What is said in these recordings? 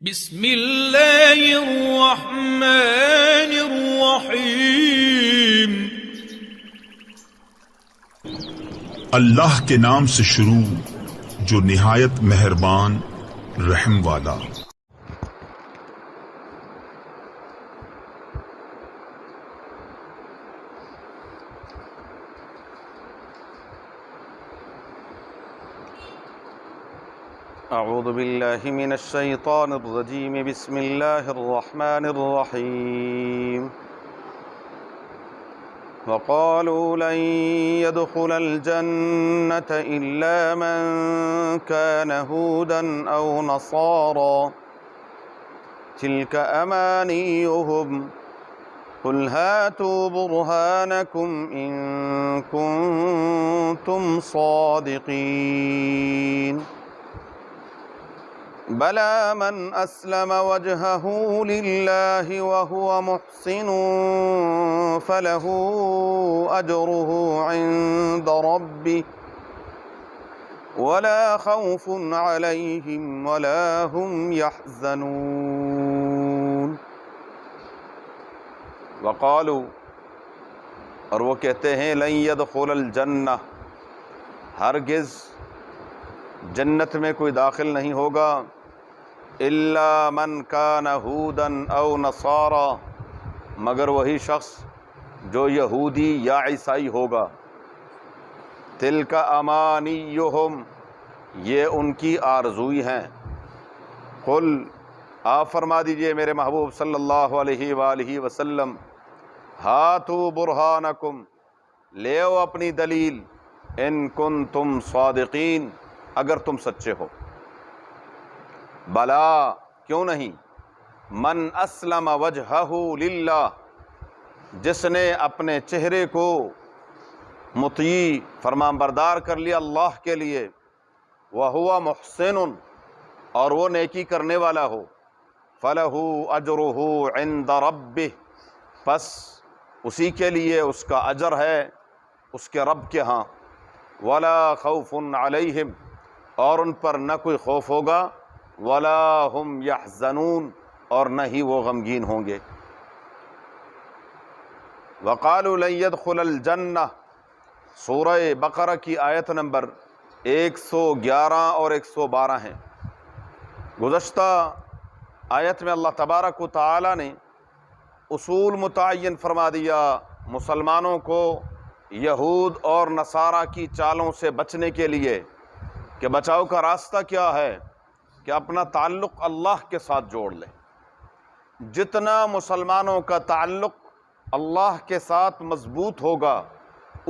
بسم اللہ الرحمن الرحیم۔ اللہ کے نام سے شروع جو نہایت مہربان رحم والا۔ اعوذ باللہ من الشیطان الرجیم، بسم اللہ الرحمن الرحیم۔ وقالوا لن يدخل الجنة إلا من كان هودا أو نصارى تلك أمانيهم قل هاتوا برهانكم إن كنتم صادقين بلى من أسلم وجهه لله وهو محسن فله أجره عند ربه ولا خوف عليهم ولا هم يحزنون۔ وقالوا، اور وہ کہتے ہیں، لن يدخل الجنہ، ہرگز جنت میں کوئی داخل نہیں ہوگا، الا من کان ہودا او نصارا، مگر وہی شخص جو یہودی یا عیسائی ہوگا۔ تلک امانیہم، یہ ان کی آرزوئی ہیں۔ قل، آپ فرما دیجئے میرے محبوب صلی اللہ علیہ وآلہ وسلم، ہاتوا برہانکم، لے آؤ اپنی دلیل، ان کنتم صادقین، اگر تم سچے ہو۔ بلا، کیوں نہیں، من اسلم وجہہ للہ، جس نے اپنے چہرے کو مطیع فرمان بردار کر لیا اللہ کے لیے، وہو محسن، اور وہ نیکی کرنے والا ہو، فلہ اجرہ عند ربہ، پس اسی کے لیے اس کا اجر ہے اس کے رب کے ہاں، ولا خوف علیہم، اور ان پر نہ کوئی خوف ہوگا، ولا هم یحزنون، اور نہ ہی وہ غمگین ہوں گے۔ وقالوا لن يدخل الجنہ، سورہ بقرہ کی آیت نمبر 111 اور 112 ہیں۔ گزشتہ آیت میں اللہ تبارک و تعالی نے اصول متعین فرما دیا مسلمانوں کو یہود اور نصارہ کی چالوں سے بچنے کے لیے، کہ بچاؤ کا راستہ کیا ہے، کہ اپنا تعلق اللہ کے ساتھ جوڑ لیں۔ جتنا مسلمانوں کا تعلق اللہ کے ساتھ مضبوط ہوگا،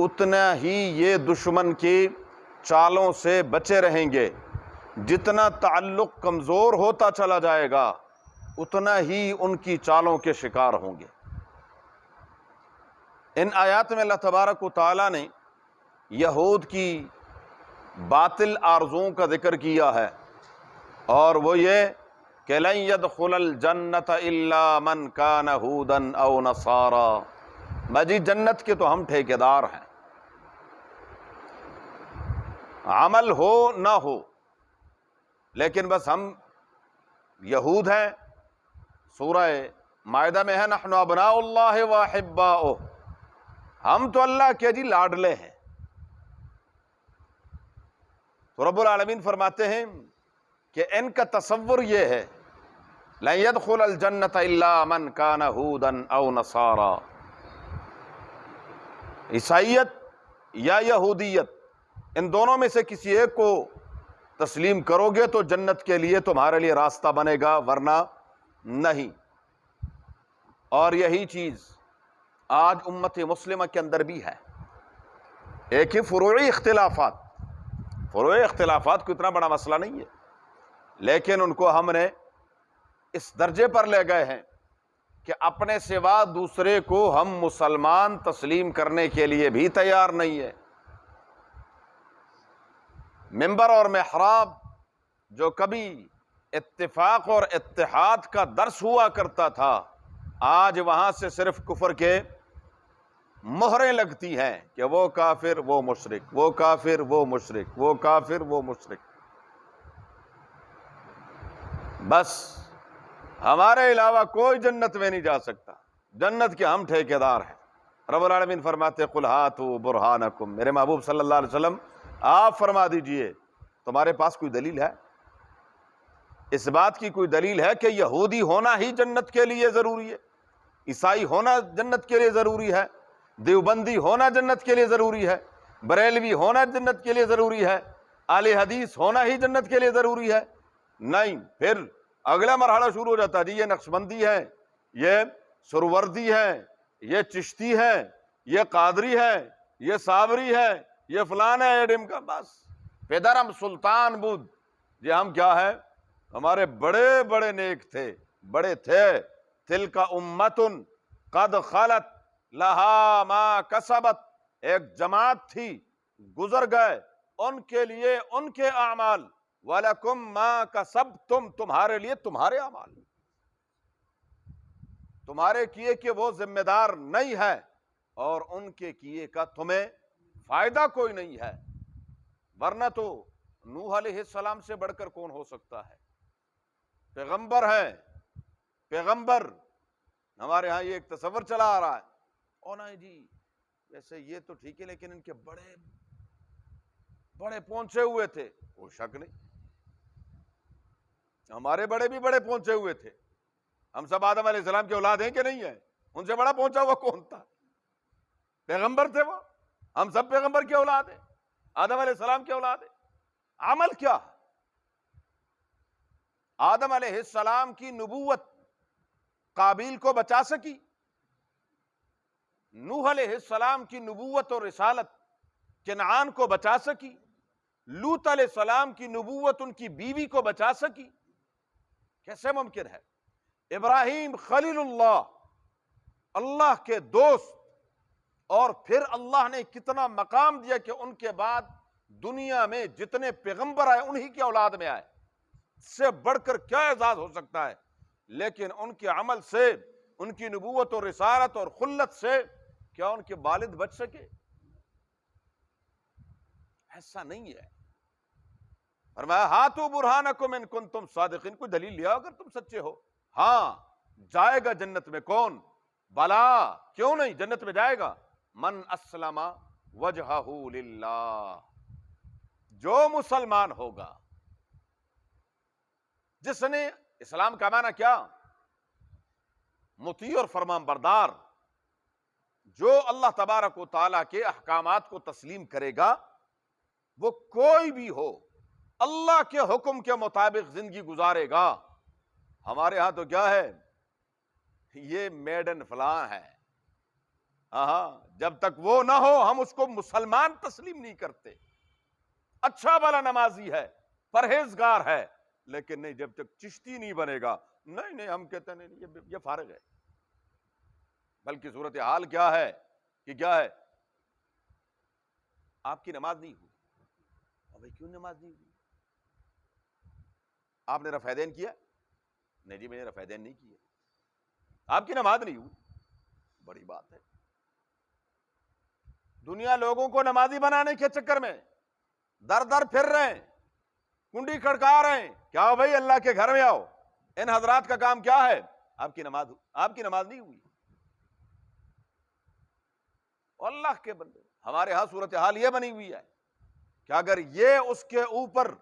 اتنا ہی یہ دشمن کی چالوں سے بچے رہیں گے۔ جتنا تعلق کمزور ہوتا چلا جائے گا، اتنا ہی ان کی چالوں کے شکار ہوں گے۔ ان آیات میں اللہ تبارک و تعالیٰ نے یہود کی باطل آرزوؤں کا ذکر کیا ہے، اور وہ یہ کہ لن يدخل الجنۃ الا من کان ہودا او نصارا، بھائی جنت کے تو ہم ٹھیکیدار ہیں، عمل ہو نہ ہو، لیکن بس ہم یہود ہیں۔ سورہ مائدہ میں ہے، نحن ابناء اللہ واحباؤہ، ہم تو اللہ کے جی لاڈلے ہیں۔ تو رب العالمین فرماتے ہیں کہ ان کا تصور یہ ہے، لن يدخل الجنۃ الا من کان ہودا او نصارا، عیسائیت یا یہودیت، ان دونوں میں سے کسی ایک کو تسلیم کرو گے تو جنت کے لیے تمہارے لیے راستہ بنے گا، ورنہ نہیں۔ اور یہی چیز آج امت مسلمہ کے اندر بھی ہے۔ ایک ہی فروعی اختلافات کوئی اتنا بڑا مسئلہ نہیں ہے، لیکن ان کو ہم نے اس درجے پر لے گئے ہیں کہ اپنے سوا دوسرے کو ہم مسلمان تسلیم کرنے کے لیے بھی تیار نہیں ہے۔ منبر اور محراب جو کبھی اتفاق اور اتحاد کا درس ہوا کرتا تھا، آج وہاں سے صرف کفر کے مہریں لگتی ہیں کہ وہ کافر وہ مشرک، وہ کافر وہ مشرک، وہ کافر وہ مشرک۔ بس ہمارے علاوہ کوئی جنت میں نہیں جا سکتا، جنت کے ہم ٹھیکیدار ہیں۔ رب العالمین فرماتے قل ہاتوا برہانکم، میرے محبوب صلی اللہ علیہ وسلم آپ فرما دیجئے تمہارے پاس کوئی دلیل ہے؟ اس بات کی کوئی دلیل ہے کہ یہودی ہونا ہی جنت کے لیے ضروری ہے، عیسائی ہونا جنت کے لیے ضروری ہے، دیوبندی ہونا جنت کے لیے ضروری ہے، بریلوی ہونا جنت کے لیے ضروری ہے، اہل حدیث ہونا ہی جنت کے لیے ضروری ہے؟ نہیں۔ پھر اگلا مرحلہ شروع ہو جاتا ہے، جی یہ نقشبندی ہے، یہ سروردی ہے، یہ چشتی ہے، یہ قادری ہے، یہ صابری ہے، یہ فلان ہے، یہ ڈمکا، بس پیدرم سلطان بود، یہ ہم کیا ہے؟ ہمارے بڑے بڑے نیک تھے، بڑے تھے، تلک امت قد خلت لہا ما کسبت، ایک جماعت تھی گزر گئے، ان کے لیے ان کے اعمال، وَلَكُمْ مَا كَسَبْتُمْ، تمہارے لیے تمہارے اعمال، تمہارے کیے کہ وہ ذمہ دار نہیں ہے، اور ان کے کیے کا تمہیں فائدہ کوئی نہیں ہے۔ ورنہ تو نوح علیہ السلام سے بڑھ کر کون ہو سکتا ہے؟ پیغمبر ہے، پیغمبر۔ ہمارے ہاں یہ ایک تصور چلا آ رہا ہے، او نہیں جی ویسے یہ تو ٹھیک ہے لیکن ان کے بڑے بڑے پہنچے ہوئے تھے، کوئی شک نہیں، ہمارے بڑے بھی بڑے پہنچے ہوئے تھے، ہم سب آدم علیہ السلام کی اولاد ہیں کہ نہیں ہیں؟ ان سے بڑا پہنچا ہوا کون تھا؟ پیغمبر تھے وہ، ہم سب پیغمبر کی اولاد ہیں، آدم علیہ السلام کی اولاد ہیں۔ عمل کیا ہے؟ آدم علیہ السلام کی نبوت قابیل کو بچا سکی؟ نوح علیہ السلام کی نبوت اور رسالت کنعان کو بچا سکی؟ لوط علیہ السلام کی نبوت ان کی بیوی کو بچا سکی؟ کیسے ممکن ہے؟ ابراہیم خلیل اللہ، اللہ کے دوست، اور پھر اللہ نے کتنا مقام دیا کہ ان کے بعد دنیا میں جتنے پیغمبر آئے انہی کی اولاد میں آئے، اس سے بڑھ کر کیا اعزاز ہو سکتا ہے؟ لیکن ان کے عمل سے، ان کی نبوت اور رسالت اور خلت سے کیا ان کے والد بچ سکے؟ ایسا نہیں ہے۔ فرمایا ہاتوا برہانکم ان کنتم صادقین، کوئی دلیل لیا اگر تم سچے ہو۔ ہاں جائے گا جنت میں کون؟ بلا، کیوں نہیں جنت میں جائے گا؟ من اسلم وجہہ للہ، جو مسلمان ہوگا، جس نے، اسلام کا معنی کیا؟ مطیع اور فرمان بردار، جو اللہ تبارک و تعالیٰ کے احکامات کو تسلیم کرے گا، وہ کوئی بھی ہو، اللہ کے حکم کے مطابق زندگی گزارے گا۔ ہمارے ہاں تو کیا ہے؟ یہ میڈن فلاں ہے، ہاں جب تک وہ نہ ہو ہم اس کو مسلمان تسلیم نہیں کرتے۔ اچھا بھلا نمازی ہے، پرہیزگار ہے، لیکن نہیں جب تک چشتی نہیں بنے گا، نہیں ہم کہتے ہیں نہیں یہ فارغ ہے۔ بلکہ صورتحال کیا ہے کہ کیا ہے؟ آپ کی نماز نہیں ہوئی، بھائی کیوں نماز نہیں ہوئی؟ آپ نے رفعیدین کیا؟ نہیں جی میں نے رفعیدین نہیں کیا۔ آپ کی نماز نہیں ہوئی، بڑی بات ہے۔ دنیا لوگوں کو نمازی بنانے کے چکر میں در در پھر رہے ہیں، کنڈی کھڑکا رہے ہیں، کیا ہو بھائی اللہ کے گھر میں آؤ۔ ان حضرات کا کام کیا ہے؟ آپ کی نماز نہیں ہوئی۔ اللہ کے بندے، ہمارے ہاں صورتحال یہ بنی ہوئی ہے کہ اگر یہ اس کے اوپر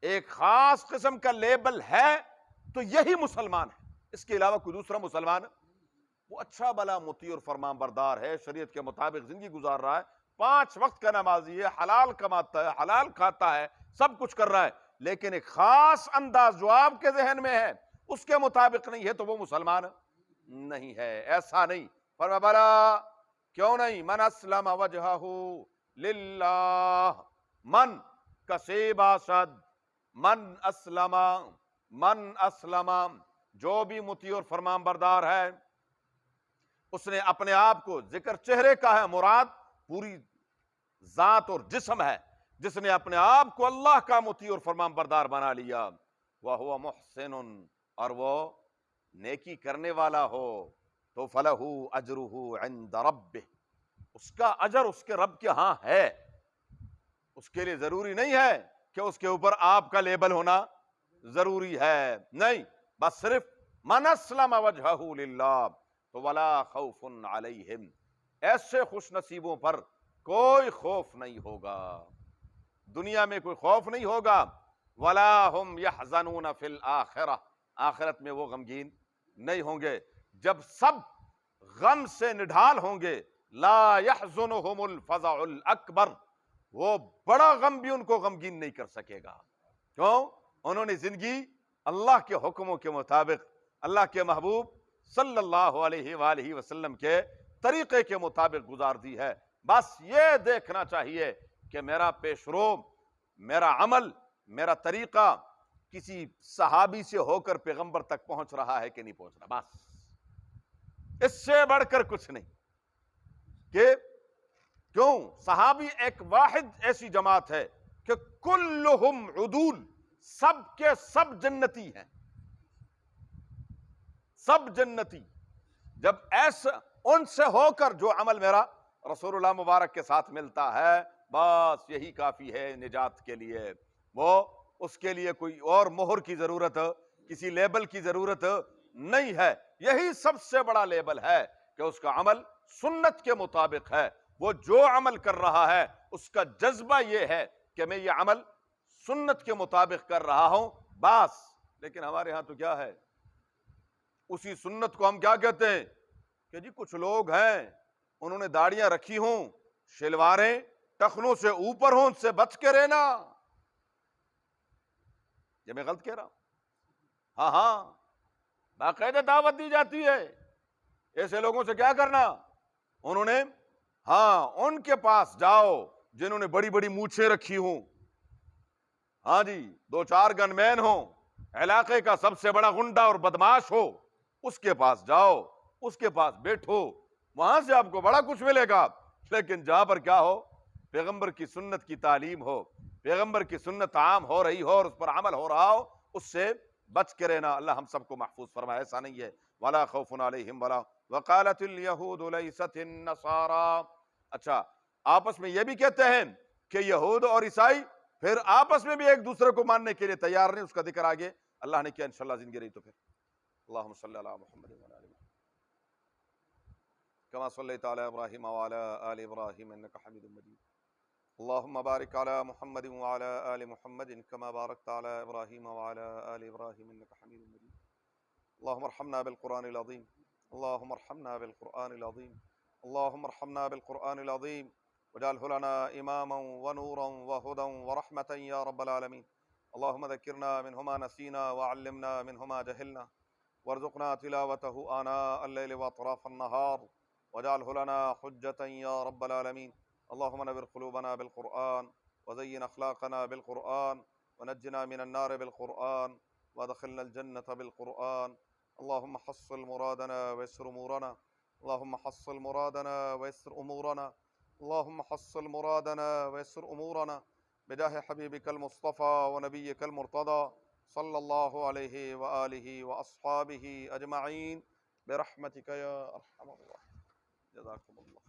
ایک خاص قسم کا لیبل ہے تو یہی مسلمان ہے، اس کے علاوہ کوئی دوسرا مسلمان وہ اچھا بلا مطیع اور فرمان بردار ہے، شریعت کے مطابق زندگی گزار رہا ہے، 5 وقت کا نمازی ہے، حلال کماتا ہے، حلال کھاتا ہے، سب کچھ کر رہا ہے، لیکن ایک خاص انداز جو آپ کے ذہن میں ہے اس کے مطابق نہیں ہے تو وہ مسلمان نہیں ہے۔ ایسا نہیں، فرمایا بلا، کیوں نہیں؟ من اسلم وجہہ للہ، من کسی باشد، من اسلم، جو بھی مطیع اور فرمان بردار ہے، اس نے اپنے آپ کو، ذکر چہرے کا ہے، مراد پوری ذات اور جسم ہے، جس نے اپنے آپ کو اللہ کا مطیع اور فرمان بردار بنا لیا، وَهُوَ مُحْسِنٌ، اور وہ نیکی کرنے والا ہو، تو فَلَهُ أَجْرُهُ عِنْدَ رَبِّهِ، اس کا اجر اس کے رب کے ہاں ہے۔ اس کے لیے ضروری نہیں ہے کہ اس کے اوپر آپ کا لیبل ہونا ضروری ہے، نہیں، بس صرف من اسلم وجہہ للہ تو ولا خوف علیہم، ایسے خوش نصیبوں پر کوئی خوف نہیں ہوگا، دنیا میں کوئی خوف نہیں ہوگا، ولا ہم یحزنون فی الآخرہ، آخرت میں وہ غمگین نہیں ہوں گے، جب سب غم سے نڈھال ہوں گے، لا یحزنہم الفزع الاکبر، وہ بڑا غم بھی ان کو غمگین نہیں کر سکے گا، کیوں؟ انہوں نے زندگی اللہ کے حکموں کے مطابق، اللہ کے محبوب صلی اللہ علیہ وآلہ وسلم کے طریقے کے مطابق گزار دی ہے۔ بس یہ دیکھنا چاہیے کہ میرا پیش رو، میرا عمل، میرا طریقہ کسی صحابی سے ہو کر پیغمبر تک پہنچ رہا ہے کہ نہیں پہنچ رہا، بس اس سے بڑھ کر کچھ نہیں۔ کہ کیوں؟ صحابی ایک واحد ایسی جماعت ہے کہ کلہم عدول، سب کے سب جنتی ہیں، سب جنتی۔ جب ایسا ان سے ہو کر جو عمل میرا رسول اللہ مبارک کے ساتھ ملتا ہے، بس یہی کافی ہے نجات کے لیے، وہ اس کے لیے کوئی اور مہر کی ضرورت، کسی لیبل کی ضرورت نہیں ہے۔ یہی سب سے بڑا لیبل ہے کہ اس کا عمل سنت کے مطابق ہے، وہ جو عمل کر رہا ہے اس کا جذبہ یہ ہے کہ میں یہ عمل سنت کے مطابق کر رہا ہوں، بس۔ لیکن ہمارے ہاں تو کیا ہے، اسی سنت کو ہم کیا کہتے ہیں کہ جی کچھ لوگ ہیں انہوں نے داڑیاں رکھی ہوں، شلواریں ٹخنوں سے اوپر ہوں، ان سے بچ کے رہنا۔ یہ میں غلط کہہ رہا ہوں؟ ہاں ہاں، باقاعدہ دعوت دی جاتی ہے ایسے لوگوں سے کیا کرنا، انہوں نے، ہاں ان کے پاس جاؤ جنہوں نے بڑی بڑی مونچھیں رکھی ہوں، ہاں جی، 2-4 گن مین ہوں، علاقے کا سب سے بڑا غنڈہ اور بدماش ہو، اس کے پاس جاؤ، اس کے پاس بیٹھو، وہاں سے آپ کو بڑا کچھ ملے گا۔ لیکن جہاں پر کیا ہو، پیغمبر کی سنت کی تعلیم ہو، پیغمبر کی سنت عام ہو رہی ہو اور اس پر عمل ہو رہا ہو، اس سے بچ کے رہنا۔ اللہ ہم سب کو محفوظ فرمائے۔ ایسا نہیں ہے ولا خوف علیہم ولا وقالت الیہود لیست النصارى، اچھا آپس میں یہ بھی کہتے ہیں کہ یہود اور عیسائی پھر آپس میں بھی ایک دوسرے کو ماننے کے لیے تیار نہیں، اس کا ذکر آگے اللہ نے کیا، انشاءاللہ زندگی رہی تو پھر۔ اللہم صلی علی محمد وعلی آل محمد کما صلیت علی ابراہیم وعلی آل ابراہیم انک حمید مجید، اللہم بارک علی محمد وعلی آل محمد کما بارکت علی ابراہیم وعلی آل ابراہیم انک حمید مجید، اللہم ارحمنا بالقرآن العظیم، اللہم ارحمنا بالقرآن العظیم، اللہم ارحمنا بالقرآن العظیم واجعلہ لنا اماما ونورا وہدا ورحمة یا رب العالمین، اللہم ذکرنا منہ ما نسینا وعلمنا منہ ما جہلنا وارزقنا تلاوته آناء اللیل واطراف النہار واجعلہ لنا حجة یا رب العالمین، اللہم نور قلوبنا بالقرآن وزین اخلاقنا بالقرآن ونجنا من النار بالقرآن وادخلنا الجنة بالقرآن، اللہم حصل مرادنا ويسر امورنا، اللہم حصل مرادنا ويسر امورنا، اللہم حصل مرادنا ويسر امورنا بجاہ حبیبک المصطفى ونبیک المرتضى صلی اللہ علیہ وآلہ واصحابہ اجمعین برحمتک یا ارحم الراحمین، جزاکم اللہ۔